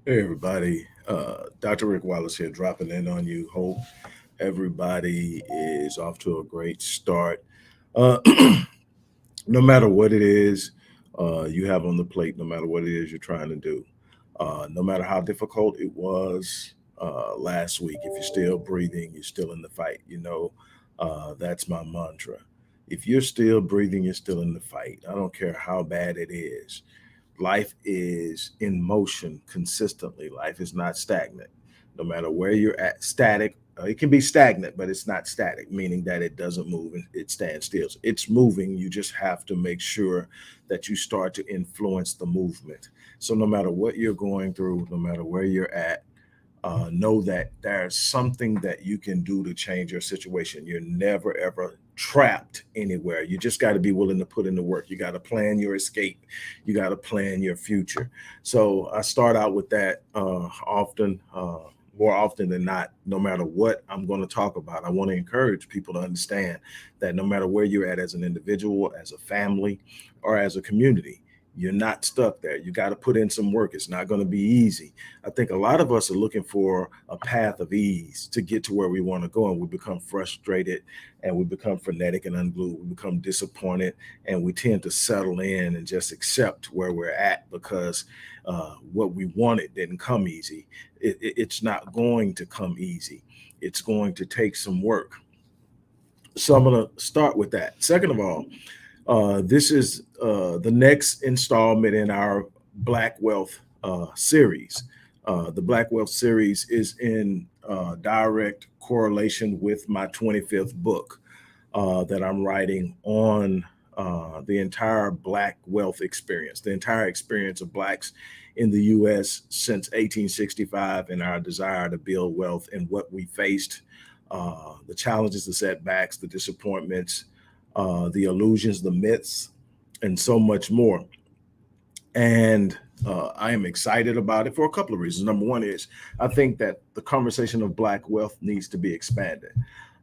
Hey everybody, Dr. Rick Wallace here, dropping in on you. Hope everybody is off to a great start. Uh, no matter what it is you have on the plate, no matter what it is you're trying to do, no matter how difficult it was last week, if you're still breathing, you're still in the fight. That's my mantra. If you're still breathing, you're still in the fight. I don't care how bad it is. Life is in motion consistently. Life is not stagnant. No matter where you're at, static. It can be stagnant, but it's not static, meaning that it doesn't move and it stands still. It's moving. You just have to make sure that you start to influence the movement. So, no matter what you're going through, no matter where you're at, know that there's something that you can do to change your situation. You're never ever trapped anywhere. You just got to be willing to put in the work. You got to plan your escape. You got to plan your future. So I start out with that often. More often than not, no matter what I'm going to talk about, I want to encourage people to understand that no matter where you're at as an individual, as a family, or as a community, you're not stuck there. You got to put in some work. It's not going to be easy. I think a lot of us are looking for a path of ease to get to where we want to go, and we become frustrated and we become frenetic and unglued. We become disappointed and we tend to settle in and just accept where we're at because what we wanted didn't come easy. It's not going to come easy. It's going to take some work. So I'm going to start with that. Second of all, this is the next installment in our Black Wealth series. The Black Wealth series is in direct correlation with my 25th book that I'm writing on the entire Black wealth experience, the entire experience of Blacks in the U.S. since 1865, and our desire to build wealth and what we faced, the challenges, the setbacks, the disappointments, the illusions, the myths, and so much more. And I am excited about it for a couple of reasons. Number one is I think that the conversation of Black wealth needs to be expanded.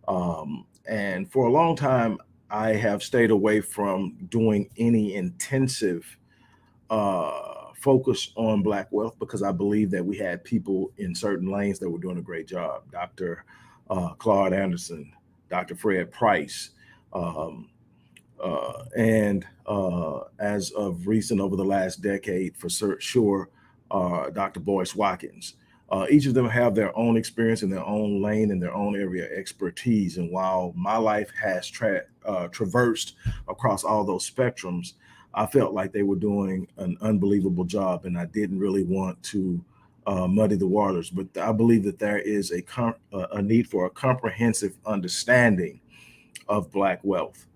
And for a long time, I have stayed away from doing any intensive uh, focus on Black wealth because I believe that we had people in certain lanes that were doing a great job. Dr. Claude Anderson, Dr. Fred Price, um, and as of recent, over the last decade, for sure, Dr. Boyce Watkins. Each of them have their own experience in their own lane and their own area of expertise. And while my life has traversed across all those spectrums, I felt like they were doing an unbelievable job, and I didn't really want to muddy the waters. But I believe that there is a need for a comprehensive understanding of Black wealth.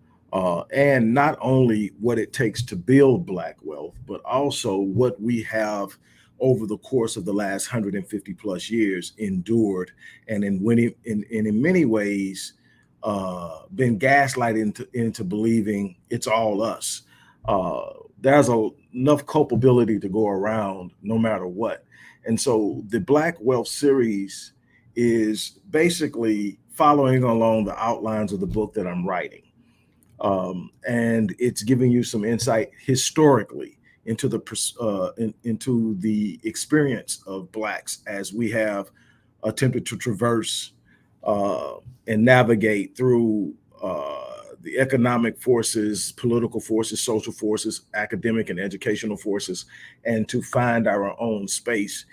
And not only what it takes to build Black wealth, but also what we have over the course of the last 150 plus years endured and in many ways been gaslighted into believing it's all us. Uh, there's enough culpability to go around no matter what. And so the Black Wealth series is basically following along the outlines of the book that I'm writing, and it's giving you some insight historically into into the experience of blacks as we have attempted to traverse uh, and navigate through the economic forces, political forces, social forces, academic and educational forces, and to find our own space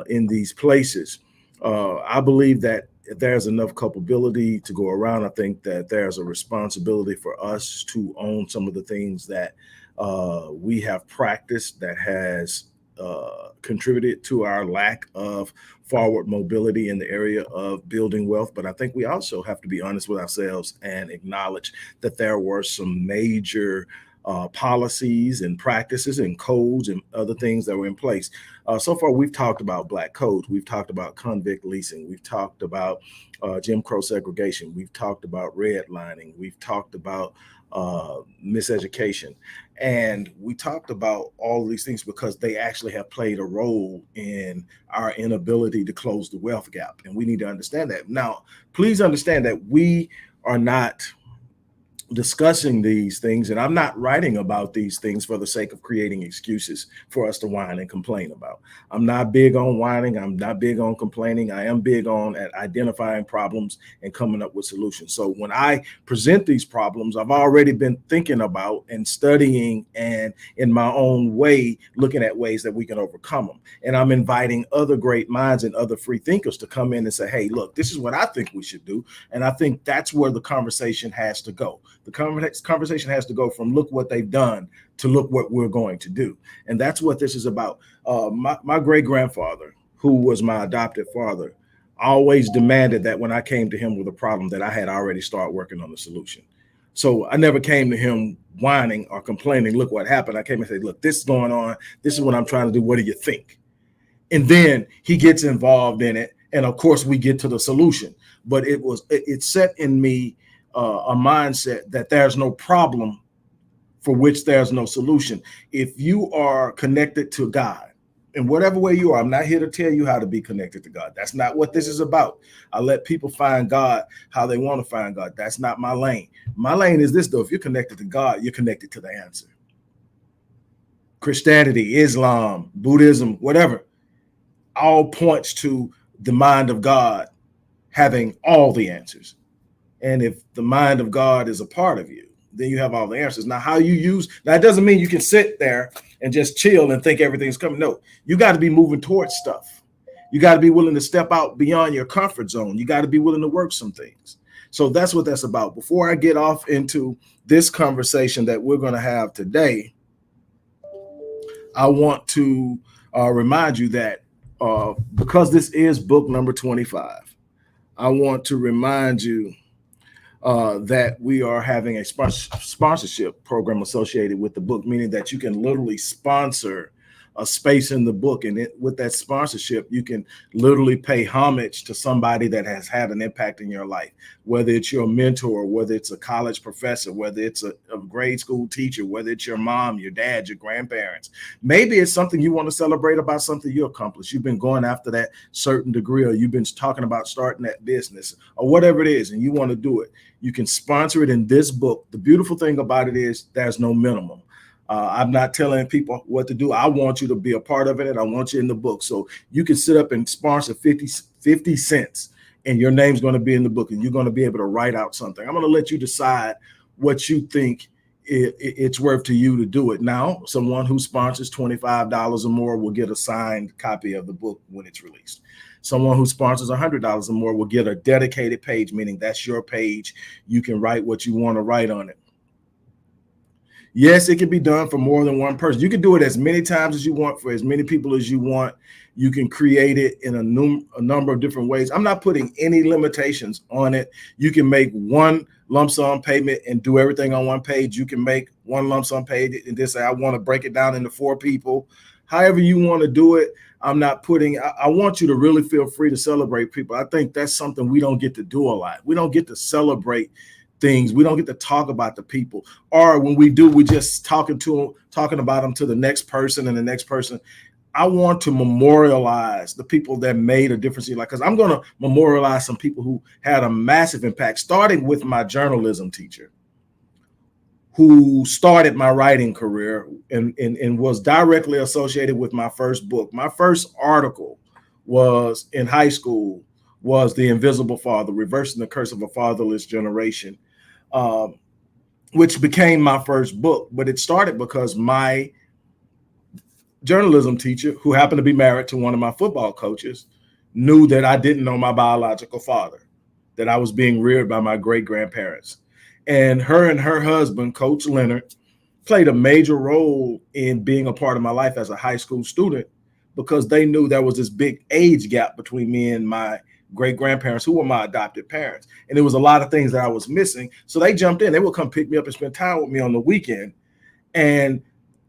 in these places. I believe that there's enough culpability to go around. I think that there's a responsibility for us to own some of the things that we have practiced that has contributed to our lack of forward mobility in the area of building wealth. But I think we also have to be honest with ourselves and acknowledge that there were some major policies and practices and codes and other things that were in place. So far, we've talked about black codes. We've talked about convict leasing. We've talked about Jim Crow segregation. We've talked about redlining. We've talked about miseducation. And we talked about all of these things because they actually have played a role in our inability to close the wealth gap. And we need to understand that. Now, please understand that we are not discussing these things, and I'm not writing about these things for the sake of creating excuses for us to whine and complain about. I'm not big on whining. I'm not big on complaining. I am big on at identifying problems and coming up with solutions. So when I present these problems, I've already been thinking about and studying and in my own way looking at ways that we can overcome them. And I'm inviting other great minds and other free thinkers to come in and say, hey, look, this is what I think we should do. And I think that's where the conversation has to go. The conversation has to go from look what they've done to look what we're going to do. And that's what this is about. My great grandfather, who was my adopted father, always demanded that when I came to him with a problem that I had already started working on the solution. So I never came to him whining or complaining, look what happened. I came and said, look, this is going on. This is what I'm trying to do. What do you think? And then he gets involved in it. And of course, we get to the solution. But it set in me a mindset that there's no problem for which there's no solution. If you are connected to God, in whatever way you are, I'm not here to tell you how to be connected to God. That's not what this is about. I let people find God how they want to find God. That's not my lane. My lane is this, though. If you're connected to God, you're connected to the answer. Christianity, Islam, Buddhism, whatever, all points to the mind of God having all the answers. And if the mind of God is a part of you, then you have all the answers. Now, how you use that doesn't mean you can sit there and just chill and think everything's coming. No, you got to be moving towards stuff. You got to be willing to step out beyond your comfort zone. You got to be willing to work some things. So that's what that's about. Before I get off into this conversation that we're going to have today, I want to remind you that because this is book number 25, I want to remind you that we are having a sponsorship program associated with the book, meaning that you can literally sponsor a space in the book. And with that sponsorship, you can literally pay homage to somebody that has had an impact in your life, whether it's your mentor, whether it's a college professor, whether it's a grade school teacher, whether it's your mom, your dad, your grandparents. Maybe it's something you want to celebrate about something you accomplished. You've been going after that certain degree, or you've been talking about starting that business or whatever it is, and you want to do it. You can sponsor it in this book. The beautiful thing about it is there's no minimum. I'm not telling people what to do. I want you to be a part of it, and I want you in the book. So you can sit up and sponsor 50 cents, and your name's going to be in the book, and you're going to be able to write out something. I'm going to let you decide what you think it's worth to you to do it. Now, someone who sponsors $25 or more will get a signed copy of the book when it's released. Someone who sponsors $100 or more will get a dedicated page, meaning that's your page. You can write what you want to write on it. Yes, it can be done for more than one person. You can do it as many times as you want for as many people as you want. You can create it in a number of different ways. I'm not putting any limitations on it. You can make one lump sum payment and do everything on one page. You can make one lump sum payment and just say, I want to break it down into 4 people. However you want to do it. I'm not putting, I want you to really feel free to celebrate people. I think that's something we don't get to do a lot. We don't get to celebrate things. We don't get to talk about the people, or when we do, we just talking about them to the next person and the next person. I want to memorialize the people that made a difference in your life, because I'm going to memorialize some people who had a massive impact, starting with my journalism teacher, who started my writing career and was directly associated with my first book. My first article was in high school, was The Invisible Father, Reversing the Curse of a Fatherless Generation, which became my first book. But it started because my journalism teacher, who happened to be married to one of my football coaches, knew that I didn't know my biological father, that I was being reared by my great-grandparents. And her husband, Coach Leonard, played a major role in being a part of my life as a high school student, because they knew there was this big age gap between me and my great-grandparents, who were my adopted parents. And there was a lot of things that I was missing. So they jumped in. They would come pick me up and spend time with me on the weekend and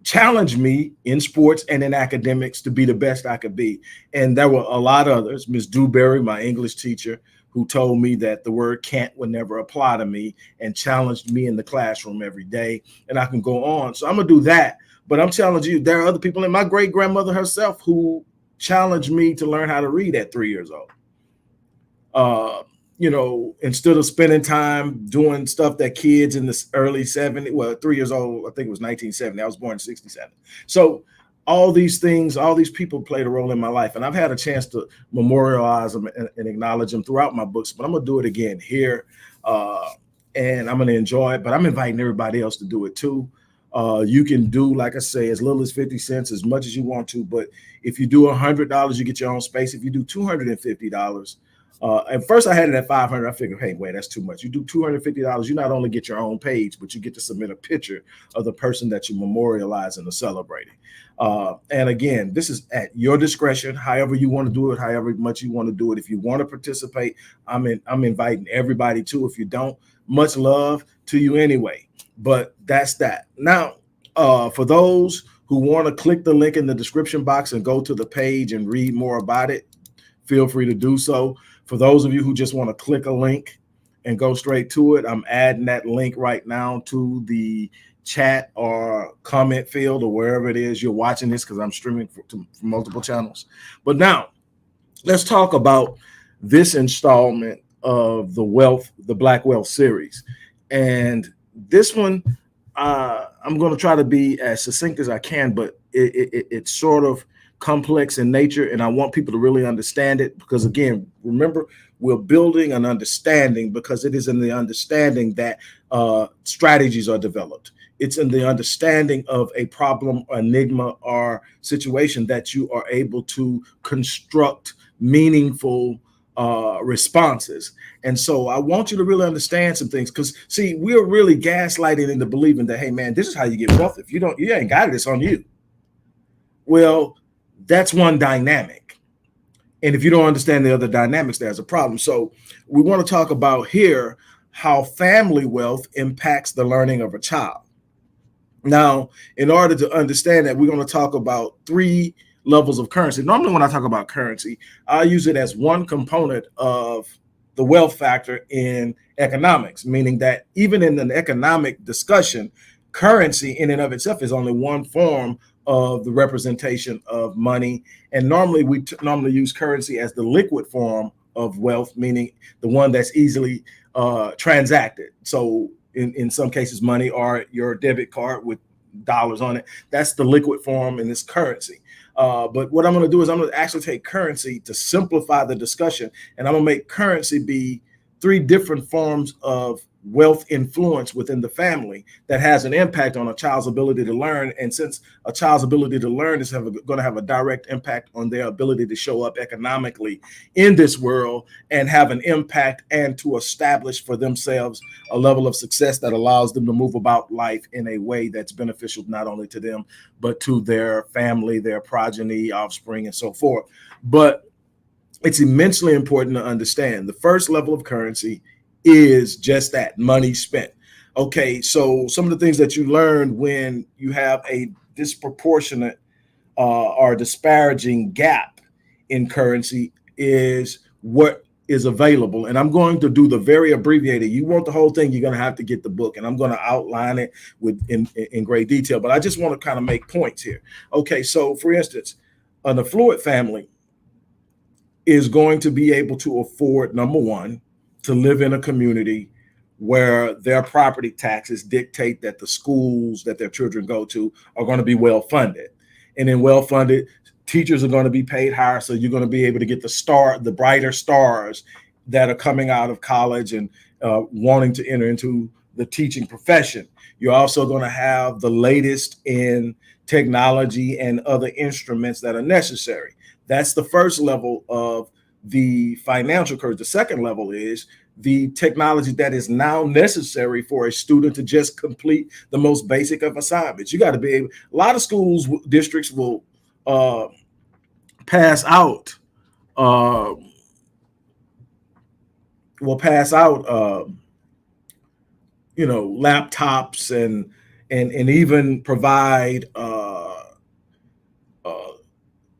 challenge me in sports and in academics to be the best I could be. And there were a lot of others. Miss Dewberry, my English teacher, who told me that the word can't would never apply to me and challenged me in the classroom every day. And I can go on. So I'm going to do that. But I'm challenging you. There are other people, and my great-grandmother herself, who challenged me to learn how to read at 3 years old. instead of spending time doing stuff that kids in the early 70s, well, 3 years old, I think it was 1970. I was born in 67. So all these things, all these people played a role in my life. And I've had a chance to memorialize them and acknowledge them throughout my books, but I'm going to do it again here. Uh, and I'm going to enjoy it, but I'm inviting everybody else to do it too. You can do, like I say, as little as 50 cents, as much as you want to. But if you do $100, you get your own space. If you do $250, at first I had it at 500. I figured, hey, wait, that's too much. You do $250, you not only get your own page, but you get to submit a picture of the person that you memorializing or celebrating. And again, this is at your discretion, however you want to do it, however much you want to do it. If you want to participate, I'm inviting everybody to. If you don't, much love to you anyway. But that's that. Now, for those who want to click the link in the description box and go to the page and read more about it, feel free to do so. For those of you who just want to click a link and go straight to it, I'm adding that link right now to the chat or comment field or wherever it is you're watching this, because I'm streaming from multiple channels. But now, let's talk about this installment of the Black Wealth series. And this one, I'm going to try to be as succinct as I can, but it's sort of complex in nature, and I want people to really understand it, because again, remember, we're building an understanding, because it is in the understanding that strategies are developed. It's in the understanding of a problem, enigma, or situation that you are able to construct meaningful responses. And so I want you to really understand some things, because see, we're really gaslighting into believing that, hey man, this is how you get wealth. If you ain't got it, it's on you. Well, that's one dynamic. And if you don't understand the other dynamics, there's a problem. So we want to talk about here how family wealth impacts the learning of a child. Now, in order to understand that, we're going to talk about 3 levels of currency. Normally, when I talk about currency, I use it as one component of the wealth factor in economics, meaning that even in an economic discussion, currency in and of itself is only one form of the representation of money. And normally we normally use currency as the liquid form of wealth, meaning the one that's easily transacted. So in some cases, money or your debit card with dollars on it, that's the liquid form in this currency. But what I'm going to do is I'm going to actually take currency to simplify the discussion, and I'm going to make currency be 3 different forms of wealth influence within the family that has an impact on a child's ability to learn. And since a child's ability to learn is going to have a direct impact on their ability to show up economically in this world and have an impact and to establish for themselves a level of success that allows them to move about life in a way that's beneficial not only to them, but to their family, their progeny, offspring, and so forth. But it's immensely important to understand the first level of currency is just that, money spent. Okay, so some of the things that you learn when you have a disproportionate or disparaging gap in currency is what is available. And I'm going to do the very abbreviated. You want the whole thing, you're going to have to get the book, and I'm going to outline it in great detail. But I just want to kind of make points here. Okay, so for instance, an affluent family is going to be able to afford, number one, to live in a community where their property taxes dictate that the schools that their children go to are going to be well funded. And in well funded, teachers are going to be paid higher. So you're going to be able to get the brighter stars that are coming out of college and wanting to enter into the teaching profession. You're also going to have the latest in technology and other instruments that are necessary. That's the first level of the financial curve. The second level is the technology that is now necessary for a student to just complete the most basic of assignments. You got to be able, a lot of schools, districts will pass out laptops and even provide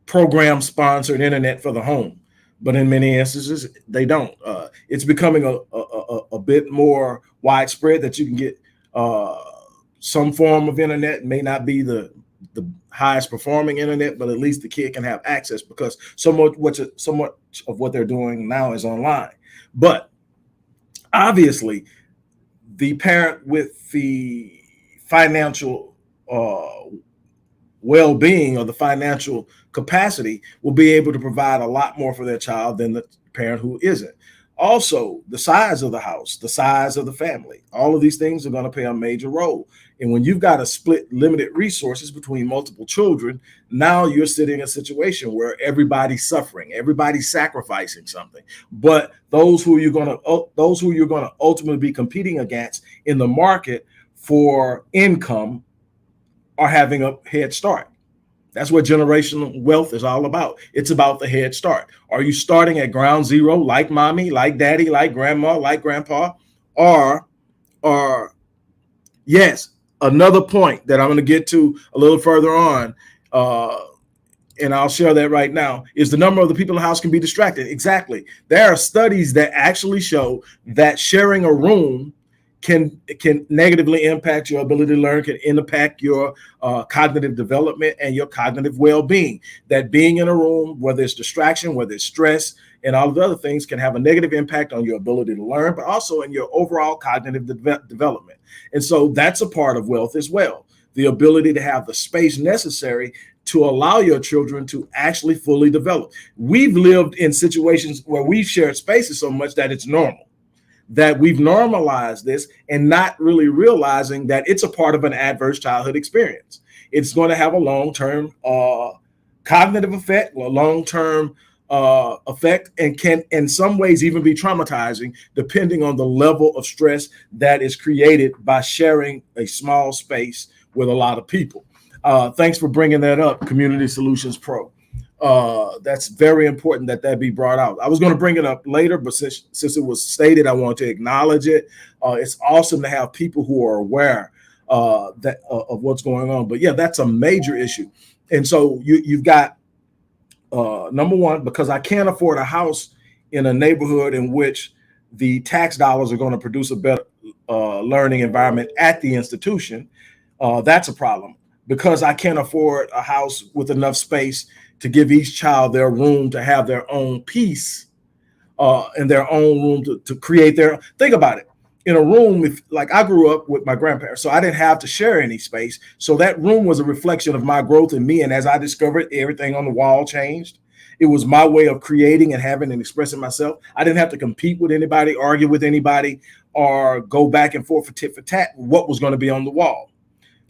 program sponsored internet for the home. But in many instances, they don't. It's becoming a bit more widespread that you can get some form of internet. It may not be the highest performing internet, but at least the kid can have access, because so much of what they're doing now is online. But Obviously, the parent with the financial well-being or the financial capacity will be able to provide a lot more for their child than the parent who isn't. Also, the size of the house, the size of the family, all of these things are going to play a major role. And when you've got to split limited resources between multiple children, now you're sitting in a situation where everybody's suffering, everybody's sacrificing something. But those who you're going to ultimately be competing against in the market for income are having a head start. That's what generational wealth is all about. It's about the head start. Are you starting at ground zero like mommy, like daddy, like grandma, like grandpa? Or yes, another point that I'm going to get to a little further on, and I'll share that right now, is the number of the people in the house can be distracted. Exactly. There are studies that actually show that sharing a room can negatively impact your ability to learn, can impact your cognitive development and your cognitive well-being. That being in a room, whether it's distraction, whether it's stress, and all of the other things, can have a negative impact on your ability to learn, but also in your overall cognitive development. And so that's a part of wealth as well. The ability to have the space necessary to allow your children to actually fully develop. We've lived in situations where we've shared spaces so much that it's normal, that we've normalized this and not really realizing that it's a part of an adverse childhood experience. It's going to have a long-term cognitive effect, a long-term effect, and can in some ways even be traumatizing depending on the level of stress that is created by sharing a small space with a lot of people. Thanks for bringing that up, Community Solutions Pro. That's very important that be brought out. I was going to bring it up later, but since it was stated, I want to acknowledge it. It's awesome to have people who are aware of what's going on. But yeah, that's a major issue. And so you've got number one, because I can't afford a house in a neighborhood in which the tax dollars are going to produce a better learning environment at the institution. That's a problem. Because I can't afford a house with enough space to give each child their room to have their own peace and their own room to create their. Think about it. In a room, like I grew up with my grandparents, so I didn't have to share any space. So that room was a reflection of my growth in me. And as I discovered, everything on the wall changed. It was my way of creating and having and expressing myself. I didn't have to compete with anybody, argue with anybody, or go back and forth for tit for tat what was going to be on the wall.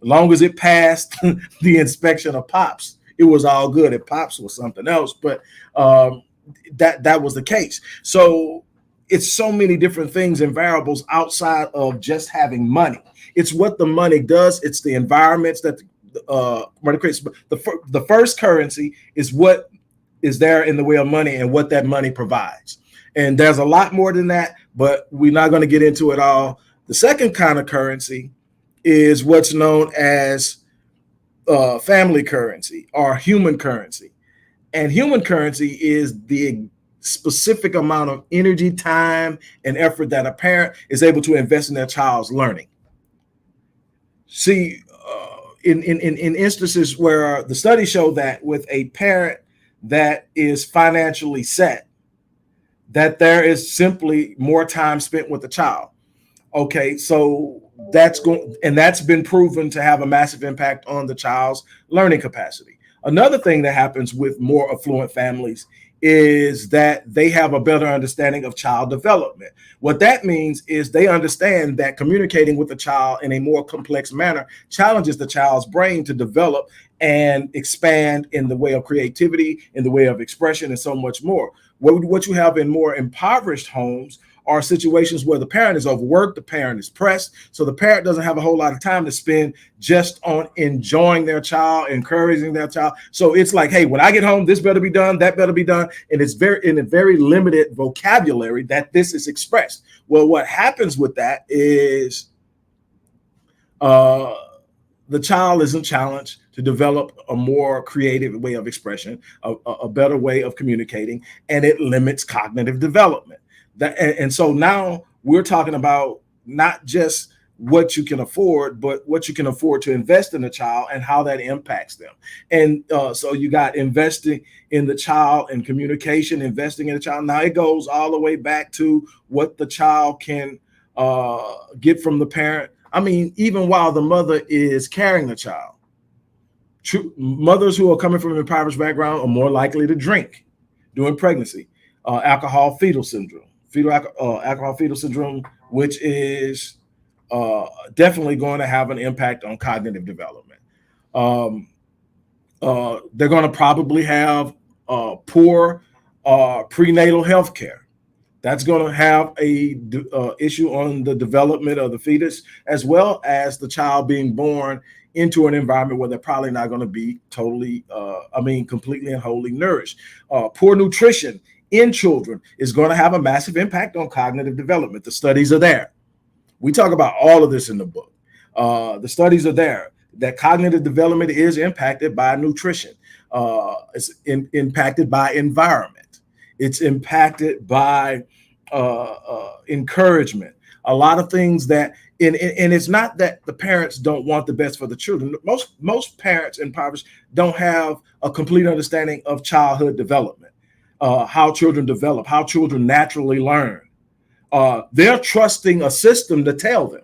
As long as it passed the inspection of Pops, it was all good. If Pops was something else, but that was the case. So it's so many different things and variables outside of just having money. It's what the money does. It's the environments that money creates. The first currency is what is there in the way of money and what that money provides. And there's a lot more than that, but we're not going to get into it all. The second kind of currency is what's known as family currency or human currency. And human currency is the specific amount of energy, time, and effort that a parent is able to invest in their child's learning. See, in instances where the studies show that with a parent that is financially set, that there is simply more time spent with the child. Okay, so that's been proven to have a massive impact on the child's learning capacity. Another thing that happens with more affluent families is that they have a better understanding of child development. What that means is they understand that communicating with the child in a more complex manner challenges the child's brain to develop and expand in the way of creativity, in the way of expression, and so much more. What you have in more impoverished homes are situations where the parent is overworked, the parent is pressed, so the parent doesn't have a whole lot of time to spend just on enjoying their child, encouraging their child. So it's like, hey, when I get home, this better be done, that better be done, and it's in a very limited vocabulary that this is expressed. Well, what happens with that is the child isn't challenged to develop a more creative way of expression, a better way of communicating, and it limits cognitive development. And so now we're talking about not just what you can afford, but what you can afford to invest in a child and how that impacts them. And so you got investing in the child and communication, investing in the child. Now it goes all the way back to what the child can get from the parent. I mean, even while the mother is carrying the child, mothers who are coming from an impoverished background are more likely to drink during pregnancy. Alcohol fetal syndrome, alcohol fetal syndrome, which is definitely going to have an impact on cognitive development. They're going to probably have poor prenatal health care. That's going to have a issue on the development of the fetus, as well as the child being born into an environment where they're probably not going to be totally, completely and wholly nourished. Poor nutrition in children is going to have a massive impact on cognitive development. The studies are there. We talk about all of this in the book. The studies are there that cognitive development is impacted by nutrition. It's impacted by environment. It's impacted by encouragement. A lot of things that, and it's not that the parents don't want the best for the children. Most parents impoverished don't have a complete understanding of childhood development, how children develop, how children naturally learn. They're trusting a system to tell them.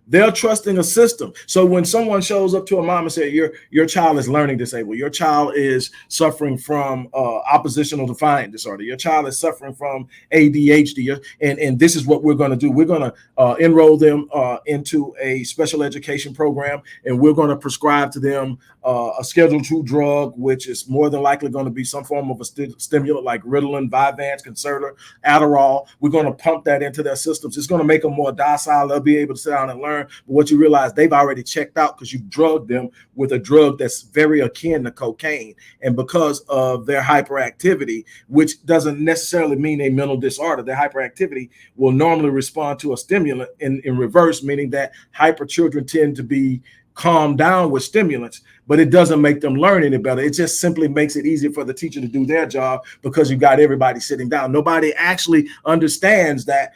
They're trusting a system. So when someone shows up to a mom and says, your child is learning disabled, your child is suffering from oppositional defiant disorder, your child is suffering from ADHD, and this is what we're going to do. We're going to enroll them into a special education program, and we're going to prescribe to them a Schedule II drug, which is more than likely going to be some form of a stimulant like Ritalin, Vyvanse, Concerta, Adderall. We're going to pump that into their systems. It's going to make them more docile. They'll be able to sit down and learn. But what you realize, they've already checked out because you drugged them with a drug that's very akin to cocaine. And because of their hyperactivity, which doesn't necessarily mean a mental disorder, their hyperactivity will normally respond to a stimulant in reverse, meaning that hyper children tend to be calmed down with stimulants, but it doesn't make them learn any better. It just simply makes it easier for the teacher to do their job because you got everybody sitting down. Nobody actually understands that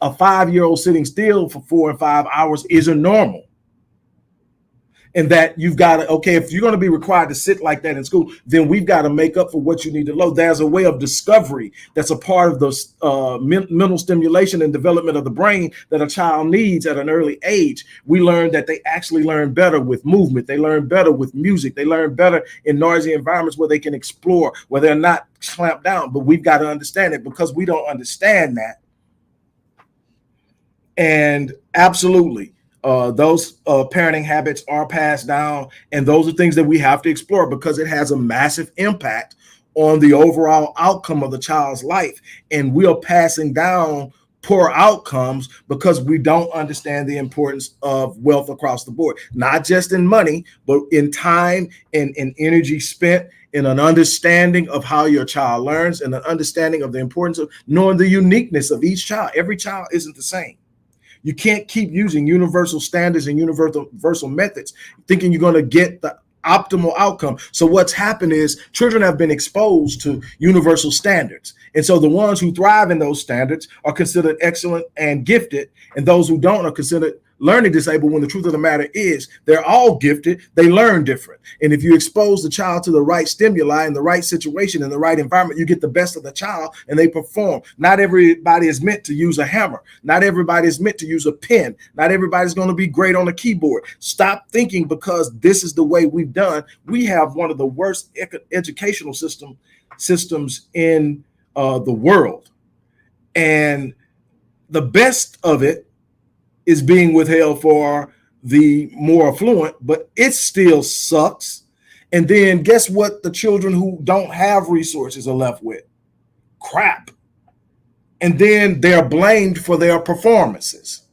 a 5-year-old sitting still for 4 and 5 hours isn't normal. And that you've got to, okay, if you're going to be required to sit like that in school, then we've got to make up for what you need to load. There's a way of discovery that's a part of the mental stimulation and development of the brain that a child needs at an early age. We learned that they actually learn better with movement. They learn better with music. They learn better in noisy environments where they can explore, where they're not clamped down. But we've got to understand it because we don't understand that. And absolutely, those parenting habits are passed down, and those are things that we have to explore because it has a massive impact on the overall outcome of the child's life. And we are passing down poor outcomes because we don't understand the importance of wealth across the board, not just in money, but in time and energy spent, in an understanding of how your child learns, and an understanding of the importance of knowing the uniqueness of each child. Every child isn't the same. You can't keep using universal standards and universal methods thinking you're going to get the optimal outcome. So what's happened is children have been exposed to universal standards. And so the ones who thrive in those standards are considered excellent and gifted, and those who don't are considered learning disabled, when the truth of the matter is they're all gifted. They learn different. And if you expose the child to the right stimuli in the right situation, in the right environment, you get the best of the child and they perform. Not everybody is meant to use a hammer. Not everybody is meant to use a pen. Not everybody's going to be great on a keyboard. Stop thinking because this is the way we've done. We have one of the worst educational systems in the world. And the best of it is being withheld for the more affluent, but it still sucks. And then guess what the children who don't have resources are left with? Crap. And then they're blamed for their performances.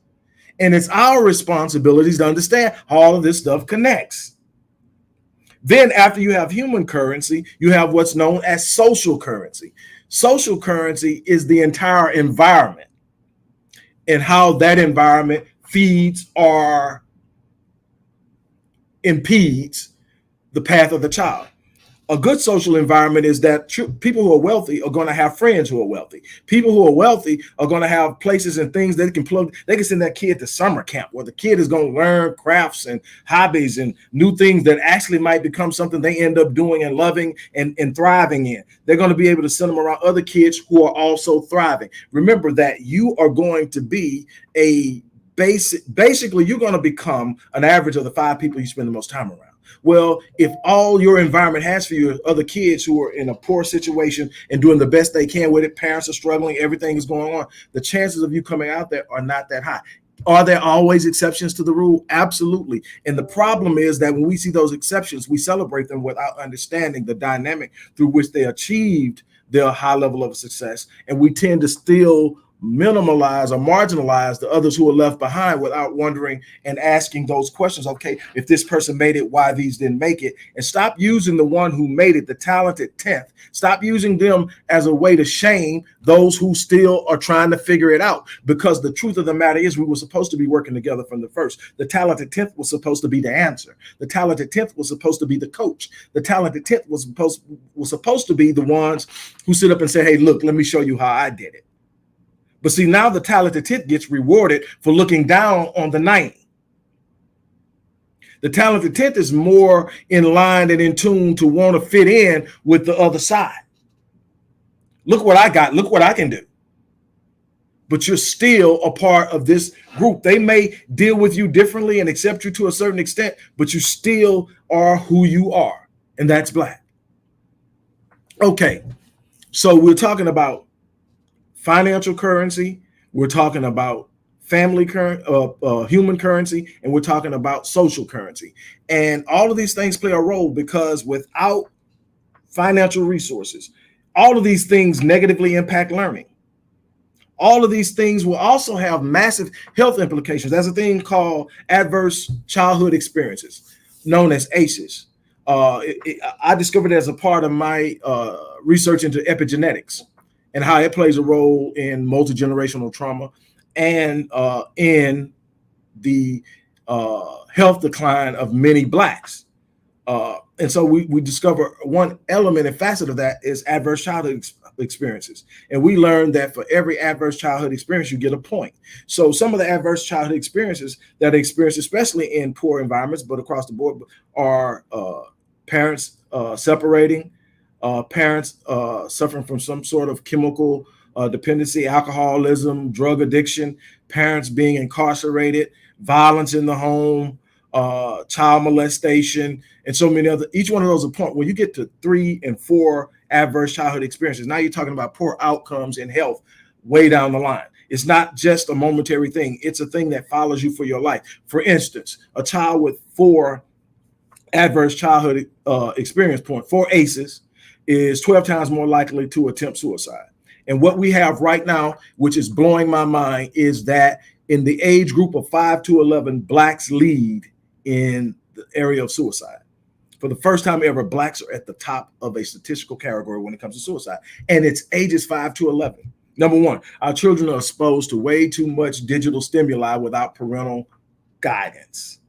And it's our responsibilities to understand how all of this stuff connects. Then after you have human currency, you have what's known as social currency. Social currency is the entire environment and how that environment feeds or impedes the path of the child. A good social environment is that people who are wealthy are going to have friends who are wealthy. People who are wealthy are going to have places and things they can plug. They can send that kid to summer camp where the kid is going to learn crafts and hobbies and new things that actually might become something they end up doing and loving and thriving in. They're going to be able to send them around other kids who are also thriving. Remember that you are going to be basically, you're going to become an average of the 5 people you spend the most time around. Well, if all your environment has for you are other kids who are in a poor situation and doing the best they can with it, parents are struggling, everything is going on, the chances of you coming out there are not that high. Are there always exceptions to the rule? Absolutely. And the problem is that when we see those exceptions, we celebrate them without understanding the dynamic through which they achieved their high level of success. And we tend to still minimalize or marginalize the others who are left behind without wondering and asking those questions. Okay, if this person made it, why these didn't make it? And stop using the one who made it, the talented 10th. Stop using them as a way to shame those who still are trying to figure it out. Because the truth of the matter is we were supposed to be working together from the first. The talented 10th was supposed to be the answer. The talented 10th was supposed to be the coach. The talented 10th was supposed to be the ones who sit up and say, hey, look, let me show you how I did it. But see, now the talented 10th gets rewarded for looking down on the 90. The talented 10th is more in line and in tune to want to fit in with the other side. Look what I got. Look what I can do. But you're still a part of this group. They may deal with you differently and accept you to a certain extent, but you still are who you are, and that's Black. Okay, so we're talking about financial currency, we're talking about family human currency, and we're talking about social currency. And all of these things play a role because without financial resources, all of these things negatively impact learning. All of these things will also have massive health implications. There's a thing called adverse childhood experiences, known as ACEs. I discovered it as a part of my research into epigenetics and how it plays a role in multi-generational trauma and in the health decline of many Blacks. And so we discover one element and facet of that is adverse childhood experiences. And we learned that for every adverse childhood experience, you get a point. So some of the adverse childhood experiences that are experienced, especially in poor environments, but across the board, are parents separating, parents suffering from some sort of chemical dependency, alcoholism, drug addiction, parents being incarcerated, violence in the home, child molestation, and so many other. Each one of those are point. When you get to 3 and 4 adverse childhood experiences, now you're talking about poor outcomes in health way down the line. It's not just a momentary thing. It's a thing that follows you for your life. For instance, a child with 4 adverse childhood experience point, 4 ACEs, is 12 times more likely to attempt suicide. And what we have right now, which is blowing my mind, is that in the age group of 5 to 11, Blacks lead in the area of suicide. For the first time ever, Blacks are at the top of a statistical category when it comes to suicide. And it's ages 5 to 11. Number one, our children are exposed to way too much digital stimuli without parental guidance.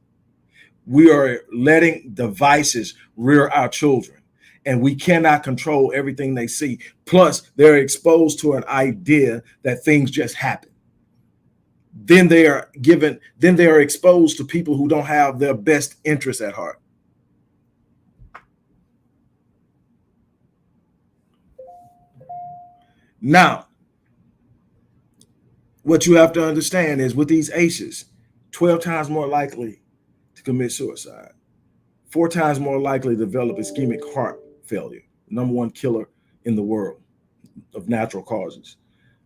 We are letting devices rear our children, and we cannot control everything they see. Plus, they're exposed to an idea that things just happen. Then they are exposed to people who don't have their best interests at heart. Now, what you have to understand is with these ACEs, 12 times more likely to commit suicide, 4 times more likely to develop ischemic heart failure, number 1 killer in the world of natural causes.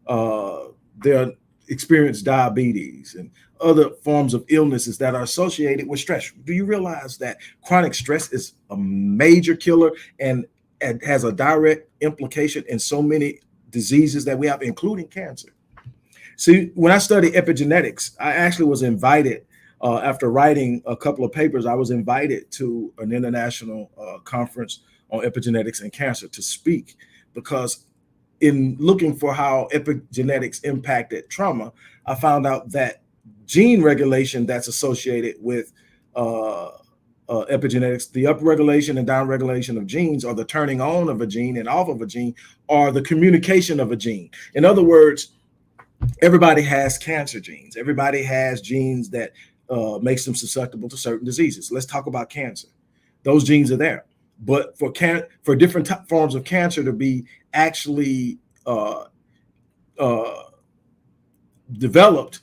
They experience diabetes and other forms of illnesses that are associated with stress. Do you realize that chronic stress is a major killer and has a direct implication in so many diseases that we have, including cancer? See, when I studied epigenetics, I actually was invited, after writing a couple of papers, I was invited to an international conference on epigenetics and cancer to speak, because in looking for how epigenetics impacted trauma, I found out that gene regulation that's associated with epigenetics, the upregulation and downregulation of genes, or the turning on of a gene and off of a gene, or the communication of a gene. In other words, everybody has cancer genes. Everybody has genes that makes them susceptible to certain diseases. Let's talk about cancer. Those genes are there, but for different forms of cancer to be actually developed,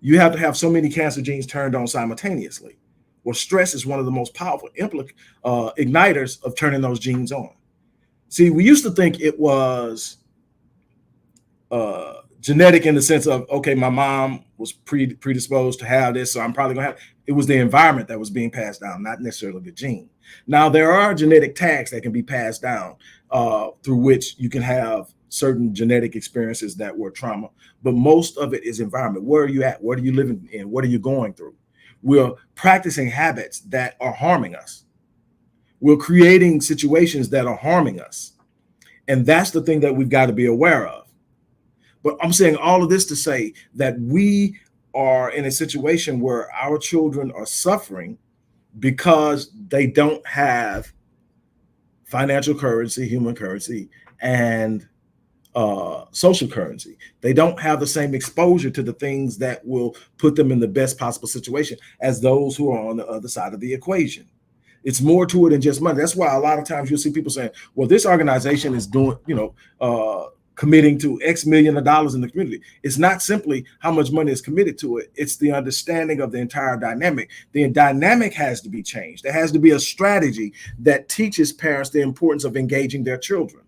you have to have so many cancer genes turned on simultaneously. Well, stress is one of the most powerful igniters of turning those genes on. See, we used to think it was genetic in the sense of, okay, my mom was predisposed to have this, so I'm probably gonna have. It was the environment that was being passed down, not necessarily the gene. Now, there are genetic tags that can be passed down through which you can have certain genetic experiences that were trauma, but most of it is environment. Where are you at? What are you living in? What are you going through? We're practicing habits that are harming us. We're creating situations that are harming us. And that's the thing that we've got to be aware of. But I'm saying all of this to say that we are in a situation where our children are suffering because they don't have financial currency, human currency, and social currency. They don't have the same exposure to the things that will put them in the best possible situation as those who are on the other side of the equation. It's more to it than just money. That's why a lot of times you'll see people saying, well, this organization is doing, committing to X million of dollars in the community. It's not simply how much money is committed to it. It's the understanding of the entire dynamic. The dynamic has to be changed. There has to be a strategy that teaches parents the importance of engaging their children.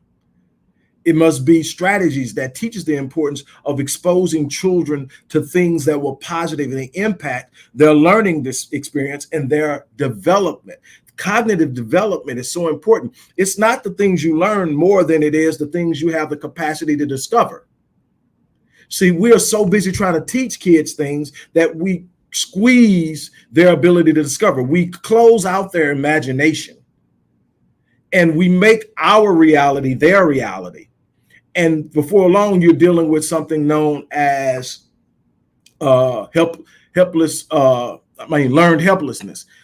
It must be strategies that teaches the importance of exposing children to things that will positively impact their learning this experience and their development. Cognitive development is so important. It's not the things you learn more than it is the things you have the capacity to discover. See, we are so busy trying to teach kids things that we squeeze their ability to discover. We close out their imagination and we make our reality their reality. And before long, you're dealing with something known as learned helplessness.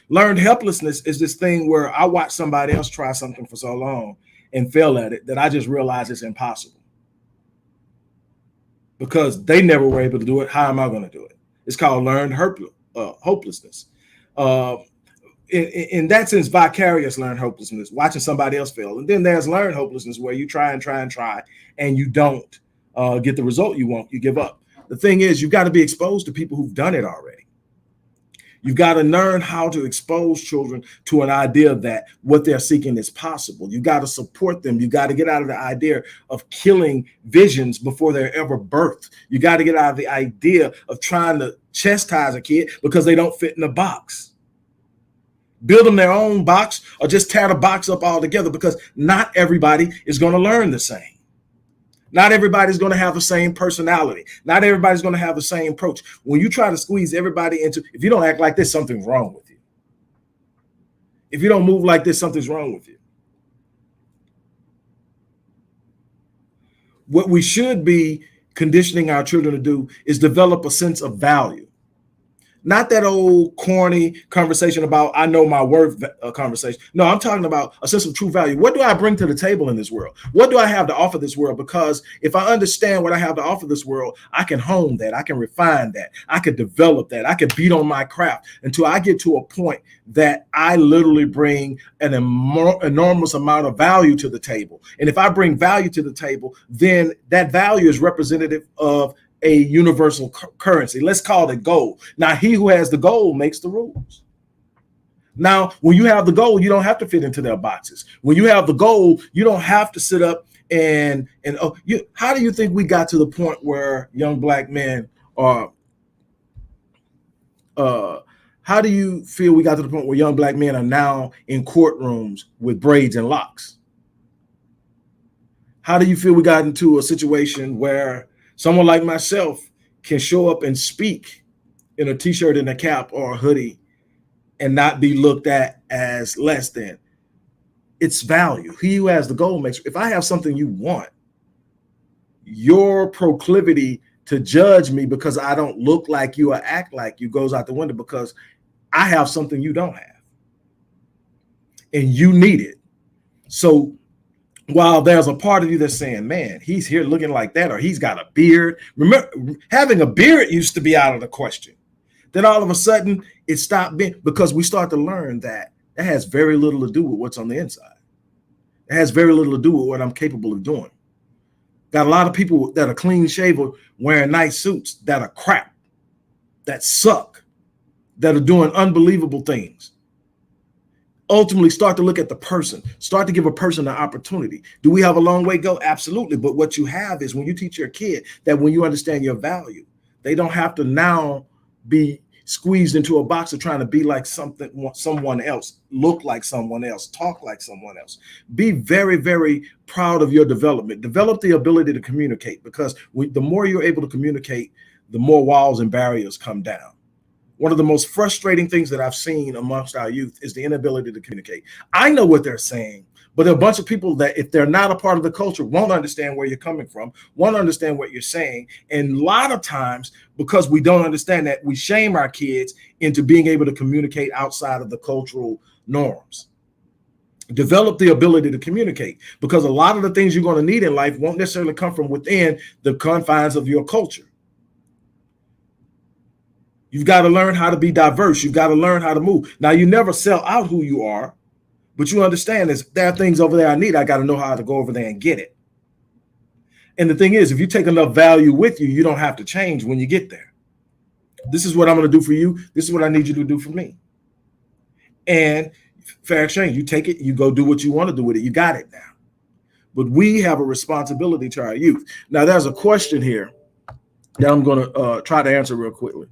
Learned helplessness is this thing where I watched somebody else try something for so long and fail at it that I just realized it's impossible. Because they never were able to do it. How am I going to do it? It's called learned hopelessness. In that sense, vicarious learned hopelessness, watching somebody else fail. And then there's learned hopelessness where you try, and you don't get the result you want. You give up. The thing is, you've got to be exposed to people who've done it already. You've got to learn how to expose children to an idea that what they're seeking is possible. You've got to support them. You've got to get out of the idea of killing visions before they're ever birthed. You got to get out of the idea of trying to chastise a kid because they don't fit in a box. Build them their own box or just tear the box up altogether, because not everybody is going to learn the same. Not everybody's going to have the same personality. Not everybody's going to have the same approach. When you try to squeeze everybody into, if you don't act like this, something's wrong with you. If you don't move like this, something's wrong with you. What we should be conditioning our children to do is develop a sense of value. Not that old corny conversation about I know my worth conversation. No, I'm talking about a sense of true value. What do I bring to the table in this world? What do I have to offer this world? Because if I understand what I have to offer this world, I can hone that. I can refine that. I can develop that. I can beat on my craft until I get to a point that I literally bring an enormous amount of value to the table. And if I bring value to the table, then that value is representative of a universal currency. Let's call it gold. Now, he who has the gold makes the rules. Now, when you have the gold, you don't have to fit into their boxes. When you have the gold, you don't have to sit up and how do you think we got to the point where young black men are? How do you feel we got to the point where young black men are now in courtrooms with braids and locks? How do you feel we got into a situation where someone like myself can show up and speak in a t-shirt and a cap or a hoodie and not be looked at as less than? It's value. He who has the gold makes. If I have something you want, your proclivity to judge me because I don't look like you or act like you goes out the window, because I have something you don't have. and you need it. So while there's a part of you that's saying, man, he's here looking like that, or he's got a beard. Remember, having a beard used to be out of the question. Then all of a sudden it stopped being, because we start to learn that that has very little to do with what's on the inside. It has very little to do with what I'm capable of doing. Got a lot of people that are clean shaven wearing nice suits that are crap, that suck, that are doing unbelievable things. Ultimately, start to look at the person, start to give a person an opportunity. Do we have a long way to go? Absolutely. But what you have is when you teach your kid that when you understand your value, they don't have to now be squeezed into a box of trying to be like someone else, look like someone else, talk like someone else. Be very, very proud of your development. Develop the ability to communicate, because the more you're able to communicate, the more walls and barriers come down. One of the most frustrating things that I've seen amongst our youth is the inability to communicate. I know what they're saying, but there are a bunch of people that, if they're not a part of the culture, won't understand where you're coming from, won't understand what you're saying. And a lot of times, because we don't understand that, we shame our kids into being able to communicate outside of the cultural norms. Develop the ability to communicate, because a lot of the things you're going to need in life won't necessarily come from within the confines of your culture. You've got to learn how to be diverse. You've got to learn how to move. Now, you never sell out who you are, but you understand there are things over there I need. I got to know how to go over there and get it. And the thing is, if you take enough value with you, you don't have to change when you get there. This is what I'm going to do for you. This is what I need you to do for me. And fair exchange, you take it, you go do what you want to do with it. You got it now. But we have a responsibility to our youth. Now, there's a question here that I'm going to try to answer real quickly.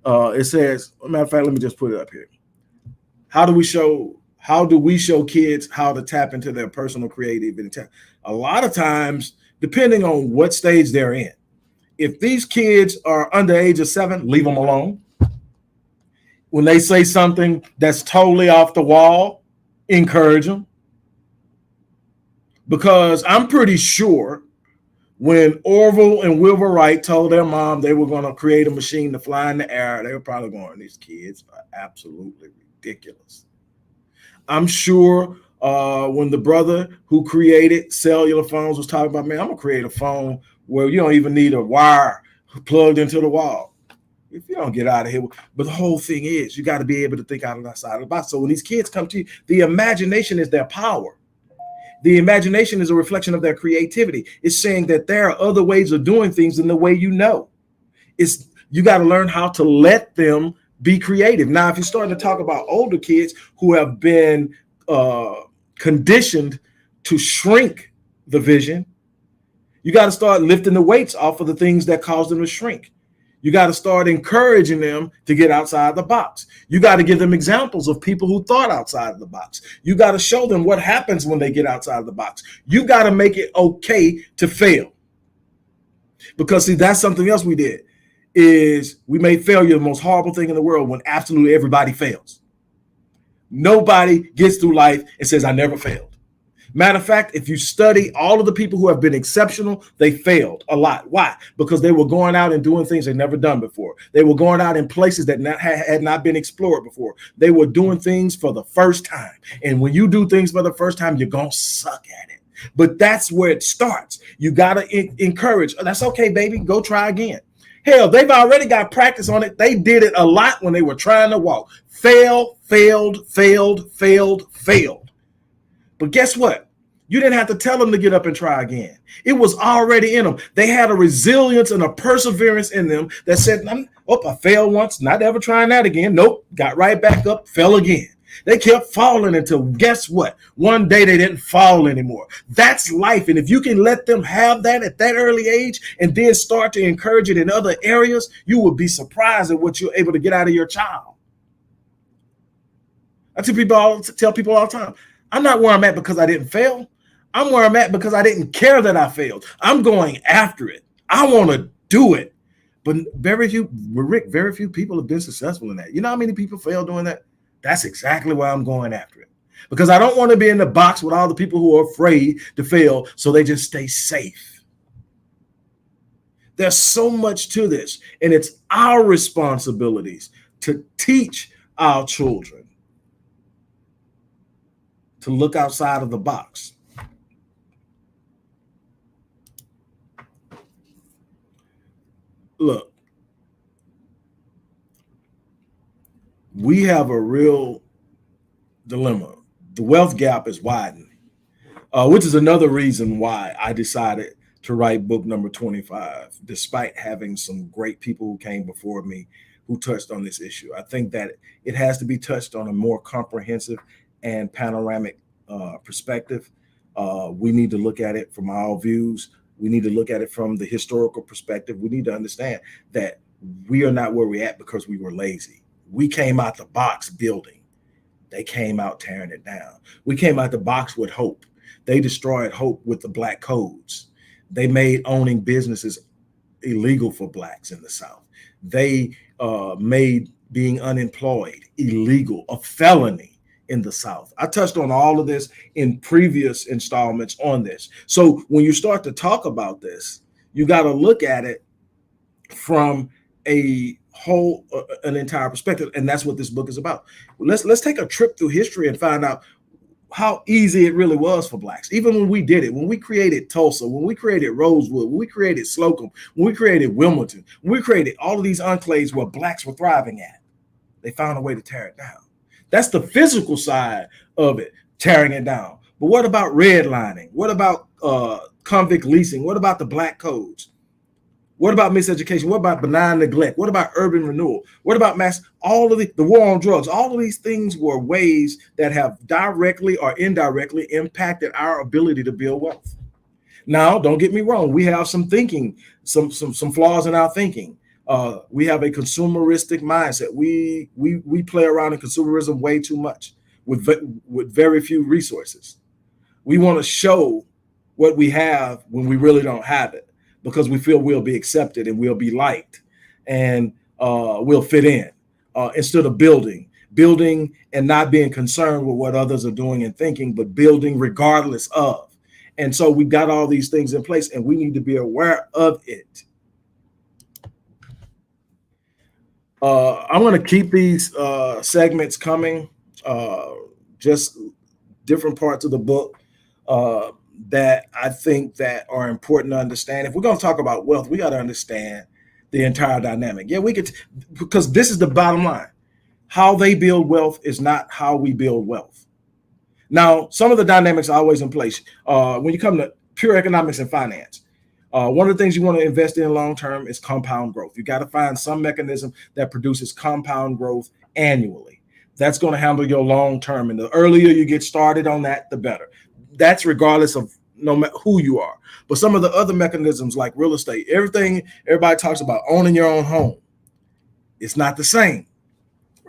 It says, matter of fact, let me just put it up here. How do we show kids how to tap into their personal creative intent? A lot of times, depending on what stage they're in, if these kids are under the age of 7, leave them alone. When they say something that's totally off the wall, encourage them. Because I'm pretty sure when Orville and Wilbur Wright told their mom they were going to create a machine to fly in the air, they were probably going, these kids are absolutely ridiculous. I'm sure when the brother who created cellular phones was talking about, man, I'm going to create a phone where you don't even need a wire plugged into the wall. If you don't get out of here. But the whole thing is, you got to be able to think outside of the box. So when these kids come to you, the imagination is their power. The imagination is a reflection of their creativity. It's saying that there are other ways of doing things than the way you know. You got to learn how to let them be creative. Now, if you're starting to talk about older kids who have been conditioned to shrink the vision, you got to start lifting the weights off of the things that cause them to shrink. You got to start encouraging them to get outside the box. You got to give them examples of people who thought outside of the box. You got to show them what happens when they get outside of the box. You got to make it okay to fail. Because, see, that's something else we did, is we made failure the most horrible thing in the world when absolutely everybody fails. Nobody gets through life and says, I never failed. Matter of fact, if you study all of the people who have been exceptional, they failed a lot. Why? Because they were going out and doing things they'd never done before. They were going out in places that had not been explored before. They were doing things for the first time. And when you do things for the first time, you're going to suck at it. But that's where it starts. You got to encourage. Oh, that's okay, baby. Go try again. Hell, they've already got practice on it. They did it a lot when they were trying to walk. Failed. But guess what? You didn't have to tell them to get up and try again. It was already in them. They had a resilience and a perseverance in them that said, I failed once, not ever trying that again. Nope, got right back up, fell again. They kept falling until, guess what? One day they didn't fall anymore. That's life. And if you can let them have that at that early age and then start to encourage it in other areas, you will be surprised at what you're able to get out of your child. I tell people all the time, I'm not where I'm at because I didn't fail. I'm where I'm at because I didn't care that I failed. I'm going after it. I want to do it. But very few people have been successful in that. You know how many people fail doing that? That's exactly why I'm going after it. Because I don't want to be in the box with all the people who are afraid to fail, so they just stay safe. There's so much to this, and it's our responsibilities to teach our children to look outside of the box. Look, we have a real dilemma. The wealth gap is widening, which is another reason why I decided to write book number 25, despite having some great people who came before me who touched on this issue. I think that it has to be touched on a more comprehensive and panoramic perspective. We need to look at it from all views. We need to look at it from the historical perspective. We need to understand that we are not where we're at because we were lazy. We came out the box building. They came out tearing it down. We came out the box with hope. They destroyed hope with the black codes. They made owning businesses illegal for blacks in the South. They made being unemployed illegal, a felony in the South. I touched on all of this in previous installments on this. So when you start to talk about this, you got to look at it from a whole, an entire perspective, and that's what this book is about. Let's take a trip through history and find out how easy it really was for blacks. Even when we did it, when we created Tulsa, when we created Rosewood, when we created Slocum, when we created Wilmington, when we created all of these enclaves where blacks were thriving at, they found a way to tear it down. That's the physical side of it, tearing it down. But what about redlining? What about convict leasing? What about the black codes? What about miseducation? What about benign neglect? What about urban renewal? What about all of the war on drugs? All of these things were ways that have directly or indirectly impacted our ability to build wealth. Now, don't get me wrong. We have some thinking, some flaws in our thinking. We have a consumeristic mindset. We play around in consumerism way too much with very few resources. We want to show what we have when we really don't have it, because we feel we'll be accepted and we'll be liked and we'll fit in, instead of building and not being concerned with what others are doing and thinking, but building regardless of. And so we got all these things in place and we need to be aware of it. I'm going to keep these segments coming, just different parts of the book that I think that are important to understand. If we're going to talk about wealth, we got to understand the entire dynamic. Yeah, we could, because this is the bottom line. How they build wealth is not how we build wealth. Now, some of the dynamics are always in place. When you come to pure economics and finance, one of the things you want to invest in long term is compound growth. You got to find some mechanism that produces compound growth annually. That's going to handle your long term. And the earlier you get started on that, the better. That's regardless of no matter who you are. But some of the other mechanisms like real estate, everything everybody talks about, owning your own home, it's not the same.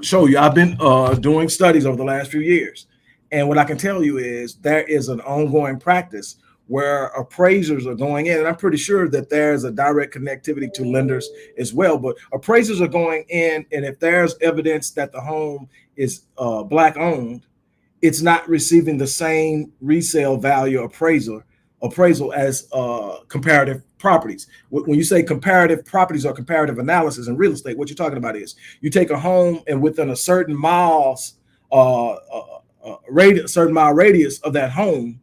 Show you, I've been doing studies over the last few years. And what I can tell you is there is an ongoing practice where appraisers are going in, and I'm pretty sure that there's a direct connectivity to lenders as well, but appraisers are going in, and if there's evidence that the home is black owned, it's not receiving the same resale value appraisal as comparative properties. When you say comparative properties or comparative analysis in real estate, what you're talking about is you take a home and within a certain miles certain mile radius of that home,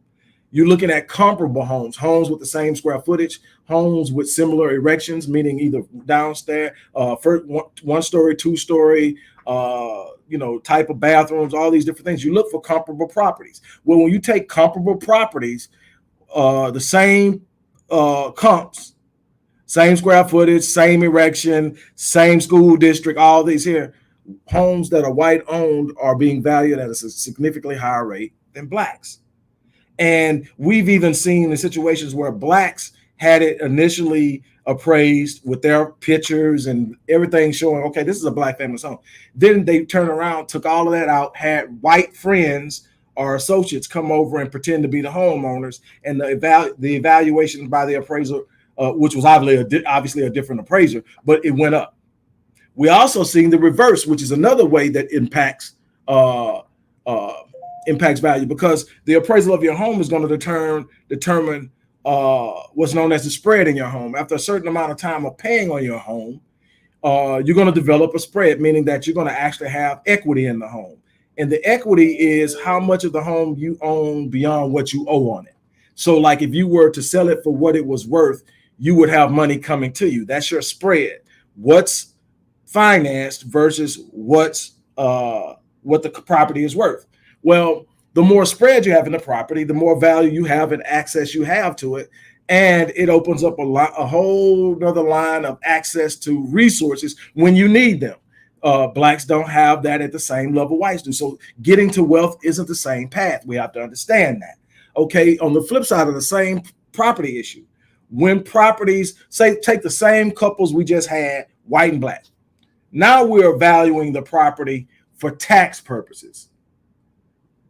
you're looking at comparable homes with the same square footage, homes with similar erections, meaning either downstairs, first one story, two story, type of bathrooms, all these different things. You look for comparable properties. Well, when you take comparable properties, the same comps, same square footage, same erection, same school district, all these here, homes that are white owned are being valued at a significantly higher rate than blacks. And we've even seen the situations where blacks had it initially appraised with their pictures and everything showing, okay, this is a black family's home. Then they turn around, took all of that out, had white friends or associates come over and pretend to be the homeowners, and the evaluation by the appraiser, which was obviously a different appraiser, but it went up. We also seen the reverse, which is another way that impacts value, because the appraisal of your home is going to determine what's known as the spread in your home. After a certain amount of time of paying on your home, you're going to develop a spread, meaning that you're going to actually have equity in the home. And the equity is how much of the home you own beyond what you owe on it. So like if you were to sell it for what it was worth, you would have money coming to you. That's your spread. What's financed versus what the property is worth. Well, the more spread you have in the property, the more value you have and access you have to it. And it opens up a whole other line of access to resources when you need them. Blacks don't have that at the same level whites do. So getting to wealth isn't the same path. We have to understand that. Okay, on the flip side of the same property issue, when properties, say, take the same couples we just had, white and black. Now we're valuing the property for tax purposes.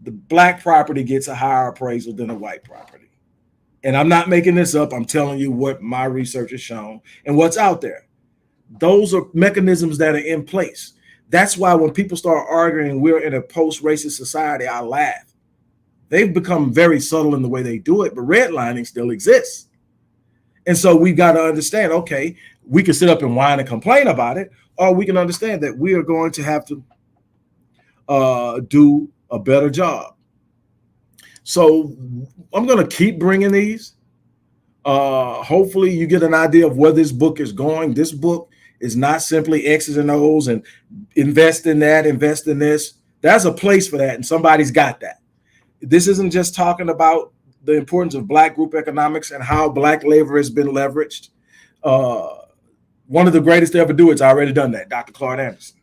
The black property gets a higher appraisal than a white property. And I'm not making this up. I'm telling you what my research has shown and what's out there. Those are mechanisms that are in place. That's why when people start arguing we're in a post-racist society, I laugh. They've become very subtle in the way they do it, but redlining still exists. And so we've got to understand, okay, we can sit up and whine and complain about it, or we can understand that we are going to have to do a better job. So I'm going to keep bringing these. Hopefully you get an idea of where this book is going. This book is not simply X's and O's and invest in that, invest in this. There's a place for that, and somebody's got that. This isn't just talking about the importance of Black group economics and how Black labor has been leveraged. One of the greatest to ever do it's already done that, Dr. Claude Anderson.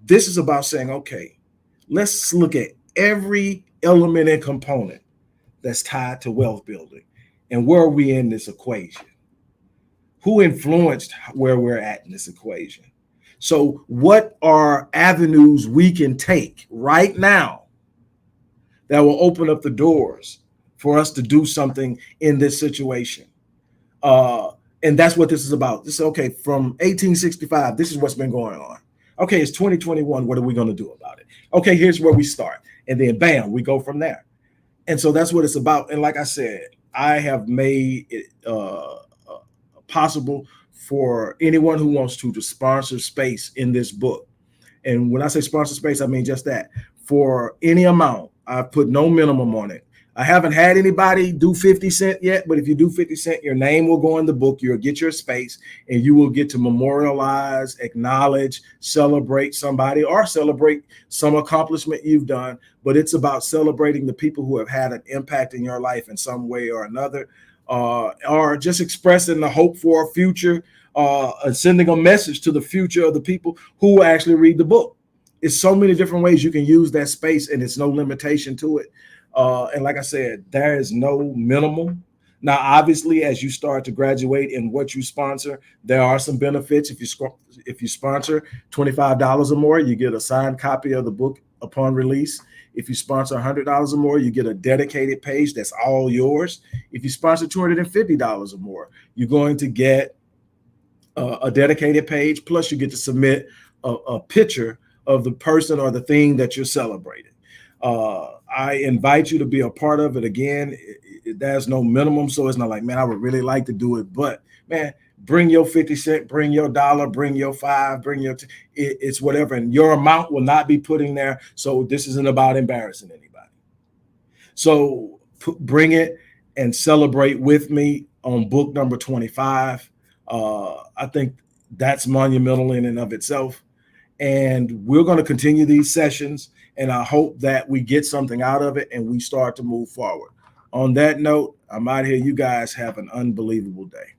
This is about saying, okay, let's look at every element and component that's tied to wealth building. And where are we in this equation? Who influenced where we're at in this equation? So what are avenues we can take right now that will open up the doors for us to do something in this situation? And that's what this is about. This is, okay, from 1865, this is what's been going on. Okay, it's 2021. What are we going to do about it? Okay, here's where we start. And then bam, we go from there. And so that's what it's about. And like I said, I have made it possible for anyone who wants to sponsor space in this book. And when I say sponsor space, I mean just that. For any amount, I've put no minimum on it. I haven't had anybody do 50 cents yet, but if you do 50 cents, your name will go in the book. You'll get your space and you will get to memorialize, acknowledge, celebrate somebody or celebrate some accomplishment you've done. But it's about celebrating the people who have had an impact in your life in some way or another, or just expressing the hope for a future, sending a message to the future of the people who actually read the book. It's so many different ways you can use that space, and it's no limitation to it. And like I said, there is no minimum. Now, obviously, as you start to graduate in what you sponsor, there are some benefits. If you sponsor $25 or more, you get a signed copy of the book upon release. If you sponsor $100 or more, you get a dedicated page that's all yours. If you sponsor $250 or more, you're going to get a dedicated page. Plus, you get to submit a picture of the person or the thing that you're celebrating. I invite you to be a part of it. Again, there's no minimum, so it's not like, man, I would really like to do it, but man, bring your 50 cents, bring your dollar, bring your $5, bring your it's whatever, and your amount will not be put in there. So this isn't about embarrassing anybody. So bring it and celebrate with me on book number 25. I think that's monumental in and of itself. And we're going to continue these sessions, and I hope that we get something out of it and we start to move forward. On that note, I'm out here. You guys have an unbelievable day.